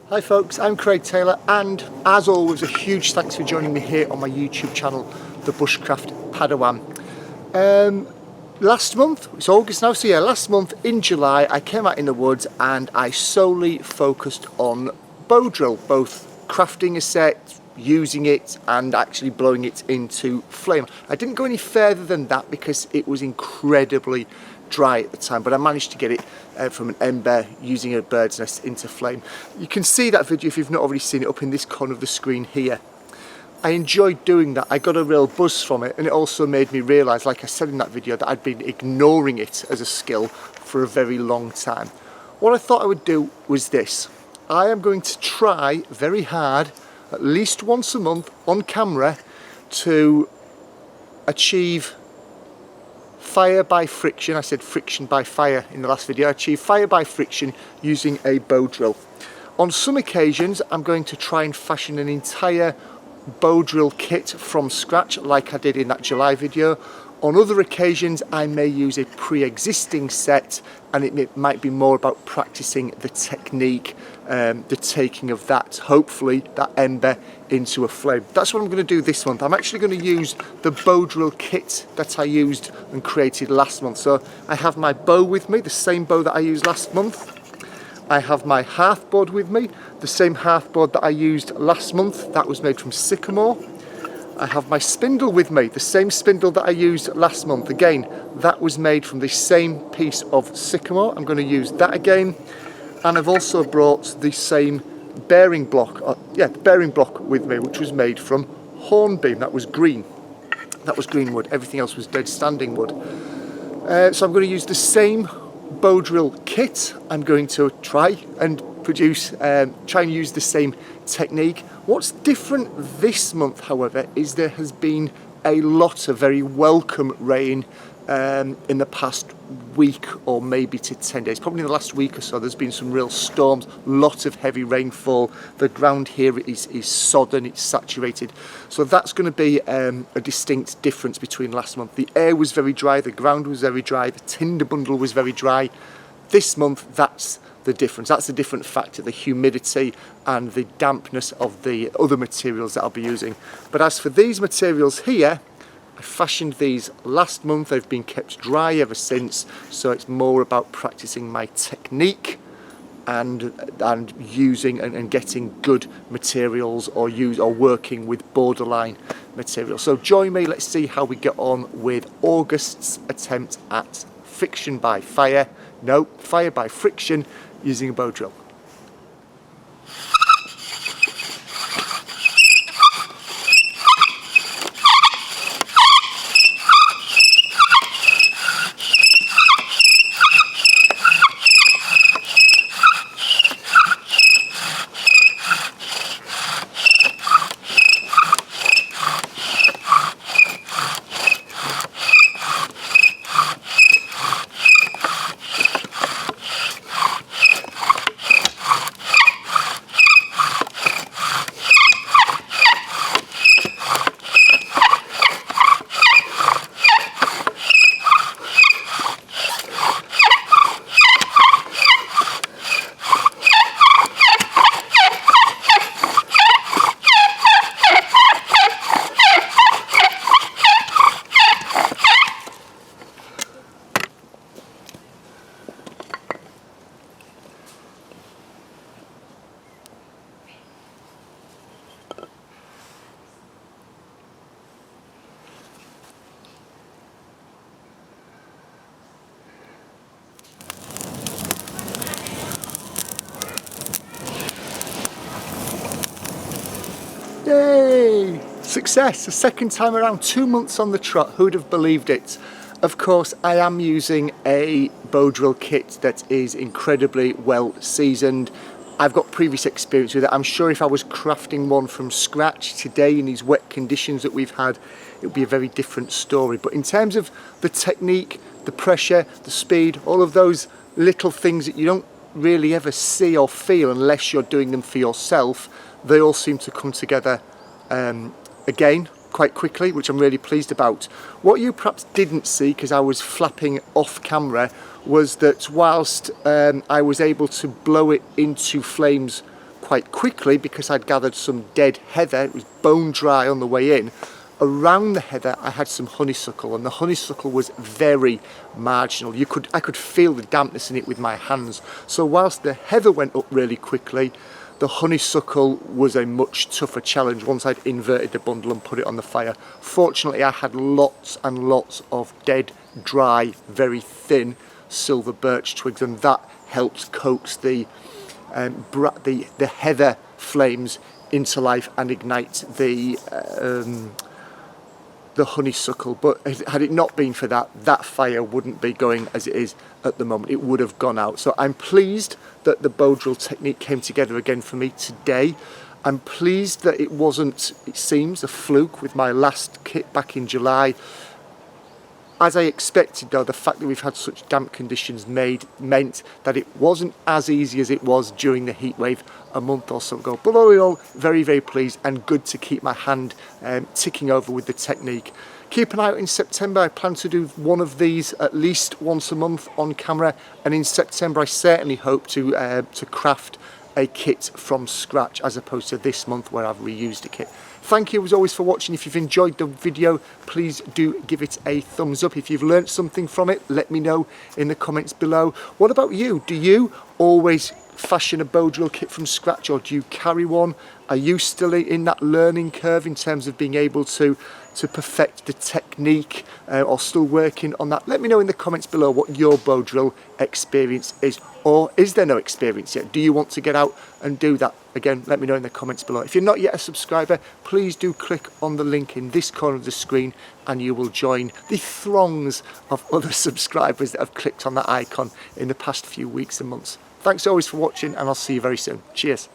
Hi folks, I'm Craig Taylor, and as always a huge thanks for joining me here on my YouTube channel, the Bushcraft Padawan. Last month, it's August now, so yeah, last month in July I came out in the woods and I solely focused on bow drill, both crafting a set, using it and actually blowing it into flame. I didn't go any further than that because it was incredibly dry at the time, but I managed to get it from an ember using a bird's nest into flame. You can see that video if you've not already seen it up in this corner of the screen here. I enjoyed doing that. I got a real buzz from it, and it also made me realise, like I said in that video, that I'd been ignoring it as a skill for a very long time. What I thought I would do was this. I am going to try very hard, at least once a month on camera, to achieve fire by friction. I said friction by fire in the last video. I achieved fire by friction using a bow drill. On some occasions I'm going to try and fashion an entire bow drill kit from scratch like I did in that July video. On other occasions I may use a pre-existing set, and it might be more about practicing the technique, the taking of that, hopefully that ember into a flame. That's what I'm going to do this month. I'm actually going to use the bow drill kit that I used and created last month. So I have my bow with me, the same bow that I used last month. I have my Hearth board with me, the same Hearth board that I used last month. That was made from Sycamore. I have my spindle with me, the same spindle that I used last month. Again, that was made from the same piece of Sycamore. I'm going to use that again. And I've also brought the same bearing block, the bearing block with me, which was made from Hornbeam. That was green. That was green wood. Everything else was dead standing wood. So I'm going to use the same bow drill kit. I'm going to try and use the same technique. What's different this month, however, is there has been a lot of very welcome rain in the past week or maybe to 10 days. Probably in the last week or so there's been some real storms, lots of heavy rainfall. The ground here is sodden, it's saturated. So that's going to be a distinct difference between last month. The air was very dry, the ground was very dry, the tinder bundle was very dry. This month, that's the difference. That's a different factor, the humidity and the dampness of the other materials that I'll be using. But as for these materials here, I fashioned these last month. They've been kept dry ever since, so it's more about practicing my technique and using and getting good materials, or working with borderline materials. So join me, let's see how we get on with August's attempt at fire by friction using a bow drill. Yay! Success! The second time around, 2 months on the trot. Who'd have believed it? Of course, I am using a bow drill kit that is incredibly well seasoned. I've got previous experience with it. I'm sure if I was crafting one from scratch today in these wet conditions that we've had, it would be a very different story. But in terms of the technique, the pressure, the speed, all of those little things that you don't really ever see or feel unless you're doing them for yourself, they all seem to come together again quite quickly, which I'm really pleased about. What you perhaps didn't see, because I was flapping off camera, was that whilst I was able to blow it into flames quite quickly because I'd gathered some dead heather. It was bone dry on the way in. Around the heather I had some honeysuckle, and the honeysuckle was very marginal. I could feel the dampness in it with my hands. So whilst the heather went up really quickly, the honeysuckle was a much tougher challenge once I'd inverted the bundle and put it on the fire. Fortunately, I had lots and lots of dead, dry, very thin silver birch twigs, and that helped coax the heather flames into life and ignite the honeysuckle. But had it not been for that, that fire wouldn't be going as it is at the moment. It would have gone out. So I'm pleased that the bow drill technique came together again for me today. I'm pleased that it wasn't, it seems, a fluke with my last kit back in July. As I expected though, the fact that we've had such damp conditions meant that it wasn't as easy as it was during the heat wave a month or so ago. But all in all, very, very pleased, and good to keep my hand ticking over with the technique. Keep an eye out in September. I plan to do one of these at least once a month on camera, and in September I certainly hope to craft a kit from scratch as opposed to this month where I've reused a kit. Thank you as always for watching. If you've enjoyed the video, please do give it a thumbs up. If you've learnt something from it, let me know in the comments below. What about you? Do you always fashion a bow drill kit from scratch, or do you carry one? Are you still in that learning curve in terms of being able to perfect the technique, or still working on that? Let me know in the comments below what your bow drill experience is, or is there no experience yet? Do you want to get out and do that? Again, let me know in the comments below. If you're not yet a subscriber, please do click on the link in this corner of the screen and you will join the throngs of other subscribers that have clicked on that icon in the past few weeks and months. Thanks always for watching, and I'll see you very soon. Cheers.